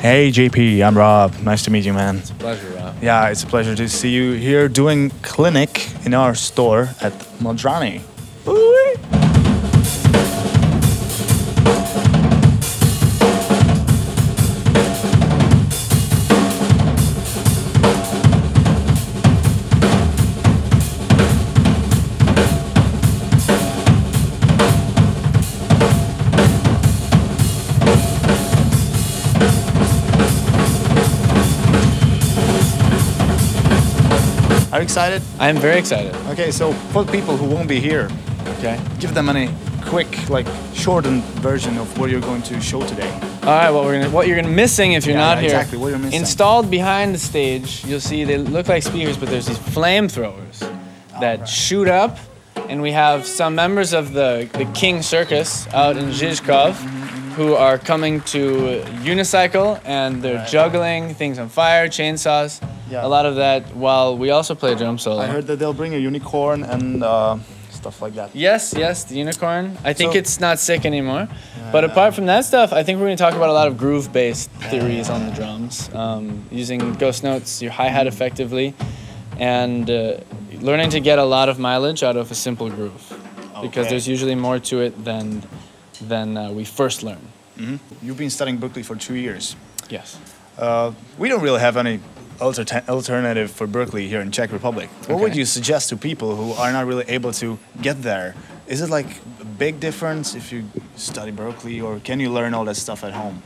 Hey JP, I'm Rob. Nice to meet you, man. It's a pleasure, Rob. Yeah, it's a pleasure to see you here doing clinic in our store at Modřanské. Bouvet. Are you excited? I am very excited. Okay, so for people who won't be here, Okay. give them a quick, shortened version of what you're going to show today. All right. What you're missing if you're not here? Exactly. What you're missing. Installed behind the stage, you'll see they look like speakers, but there's these flamethrowers that shoot up, and we have some members of the King Circus out in Žižkov who are coming to unicycle, and they're juggling things on fire, chainsaws. Yeah. A lot of that, while we also play drum solo. I heard that they'll bring a unicorn and stuff like that. Yes, the unicorn. I think it's not sick anymore. But apart from that stuff, I think we're going to talk about a lot of groove-based theories on the drums. Using ghost notes, your hi-hat effectively, and learning to get a lot of mileage out of a simple groove. Because there's usually more to it than we first learn. Mm-hmm. You've been studying Berklee for 2 years. Yes. We don't really have any alternative for Berklee here in Czech Republic. What would you suggest to people who are not really able to get there? Is it like a big difference if you study Berklee, or can you learn all that stuff at home?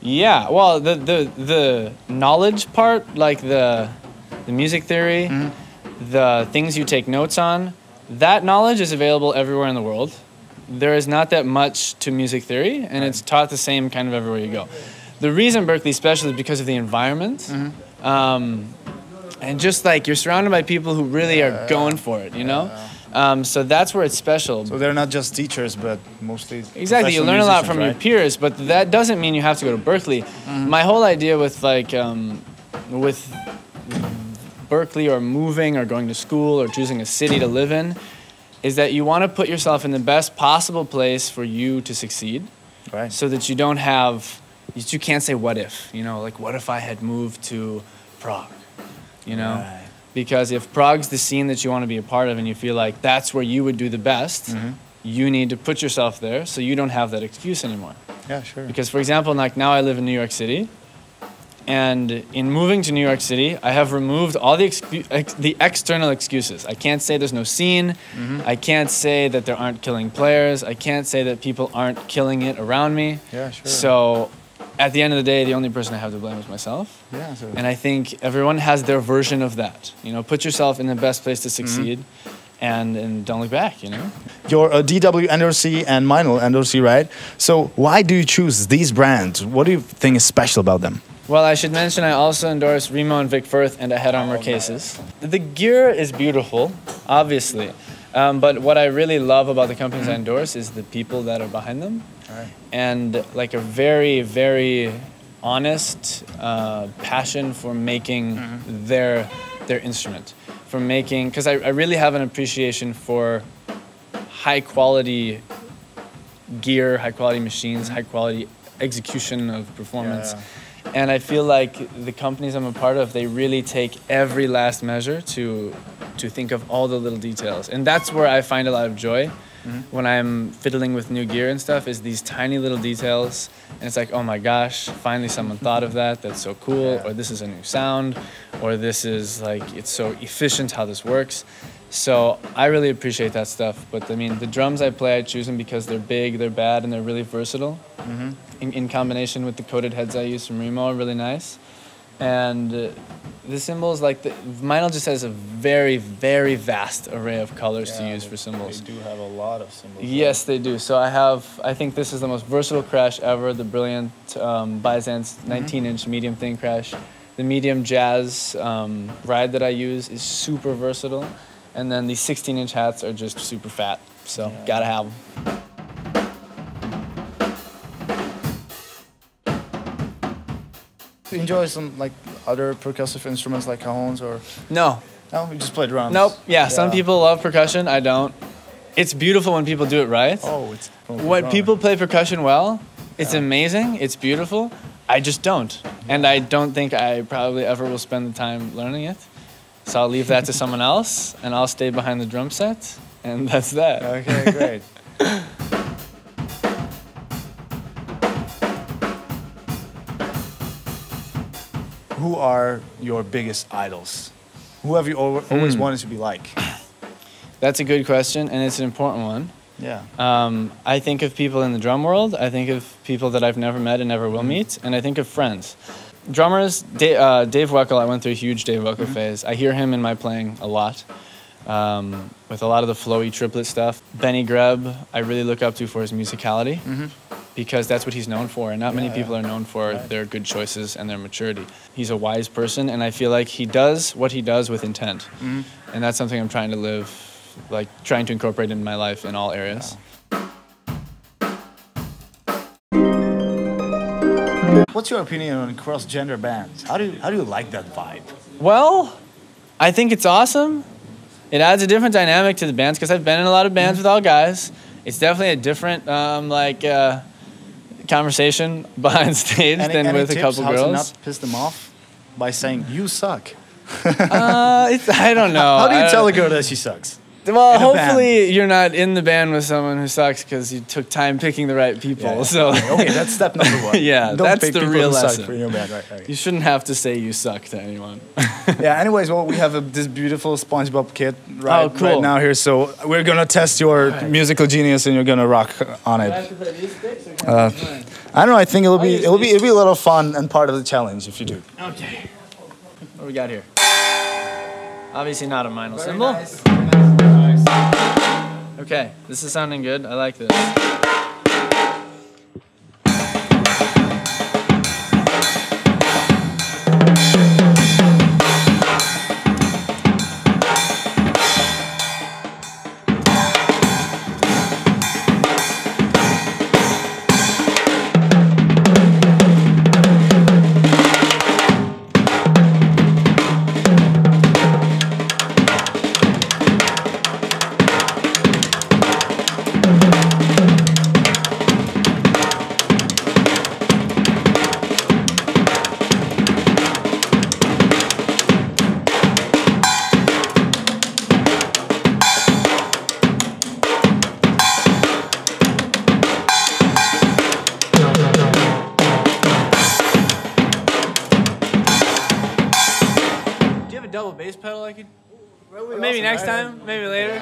Yeah, well, the knowledge part, like the music theory, the things you take notes on, that knowledge is available everywhere in the world. There is not that much to music theory, and it's taught the same kind of everywhere you go. The reason Berklee is special is because of the environment. And just like you're surrounded by people who really are going for it, you know? So that's where it's special. So they're not just teachers, but mostly exactly. You learn a lot from your peers, but that doesn't mean you have to go to Berklee. My whole idea with with Berklee or moving or going to school or choosing a city to live in is that you want to put yourself in the best possible place for you to succeed, right? So that you don't have, you can't say what if, you know, like what if I had moved to Prague, you know? Right. Because if Prague's the scene that you want to be a part of and you feel like that's where you would do the best, you need to put yourself there so you don't have that excuse anymore. Yeah, sure. Because for example, like now I live in New York City, and in moving to New York City, I have removed all the external excuses. I can't say there's no scene. I can't say that there aren't killing players. I can't say that people aren't killing it around me. Yeah, sure. So at the end of the day, the only person I have to blame is myself. Yeah. So. And I think everyone has their version of that. You know, put yourself in the best place to succeed, and don't look back, you know? You're a DW Endorsee and Meinl Endorsee, right? So why do you choose these brands? What do you think is special about them? Well, I should mention I also endorse Remo and Vic Firth and a head armor cases. The gear is beautiful, obviously. But what I really love about the companies I endorse is the people that are behind them. Right. And like a very, very honest passion for making their instrument. For making, because I really have an appreciation for high quality gear, high quality machines, high quality execution of performance. Yeah. And I feel like the companies I'm a part of, they really take every last measure to think of all the little details. And that's where I find a lot of joy when I'm fiddling with new gear and stuff, is these tiny little details. And it's like, oh my gosh, finally someone thought of that. That's so cool. Or this is a new sound. Or this is like, it's so efficient how this works. So I really appreciate that stuff. But I mean, the drums I play, I choose them because they're big, they're bad, and they're really versatile. In combination with the coated heads I use from Remo, are really nice. And the cymbals, like Meinl just has a very, very vast array of colors to use for cymbals. They do have a lot of cymbals. Yes, they do. So I think this is the most versatile crash ever, the brilliant Byzance 19-inch medium thin crash. The medium jazz ride that I use is super versatile. And then these 16-inch hats are just super fat, so gotta have them. Do you enjoy some other percussive instruments like cajones or? No. No, you just play drums. Nope. Yeah, some people love percussion. I don't. It's beautiful when people do it right. Oh, it's. When people play percussion well, it's amazing. It's beautiful. I just don't. And I don't think I probably ever will spend the time learning it. So I'll leave that to someone else, and I'll stay behind the drum set, and that's that. Okay, great. Who are your biggest idols? Who have you always wanted to be like? That's a good question, and it's an important one. Yeah. I think of people in the drum world. I think of people that I've never met and never will meet, and I think of friends. Drummers, Dave Weckl, I went through a huge Dave Weckl phase. I hear him in my playing a lot, with a lot of the flowy triplet stuff. Benny Greb, I really look up to for his musicality, because that's what he's known for, and not many people are known for their good choices and their maturity. He's a wise person, and I feel like he does what he does with intent, and that's something I'm trying to live, like trying to incorporate in my life in all areas. What's your opinion on cross-gender bands? How do you like that vibe? Well, I think it's awesome. It adds a different dynamic to the bands, because I've been in a lot of bands with all guys. It's definitely a different conversation behind stage than with a couple how girls. To not piss them off by saying you suck. I don't know. How do you tell a girl that she sucks? Well, hopefully you're not in the band with someone who sucks because you took time picking the right people. Yeah. So okay, that's step number one. Yeah, that's the real lesson. For your band. Right. You shouldn't have to say you suck to anyone. Yeah. Anyways, well, we have this beautiful SpongeBob kit right now here, so we're gonna test your musical genius, and you're gonna rock on it. Do I have to play these sticks, or can I play? I don't know. I think it'll be a lot of fun and part of the challenge if you do. Okay. What do we got here? Obviously not a minor cymbal. Nice. Okay, this is sounding good. I like this. Double bass pedal I could maybe next time, maybe later.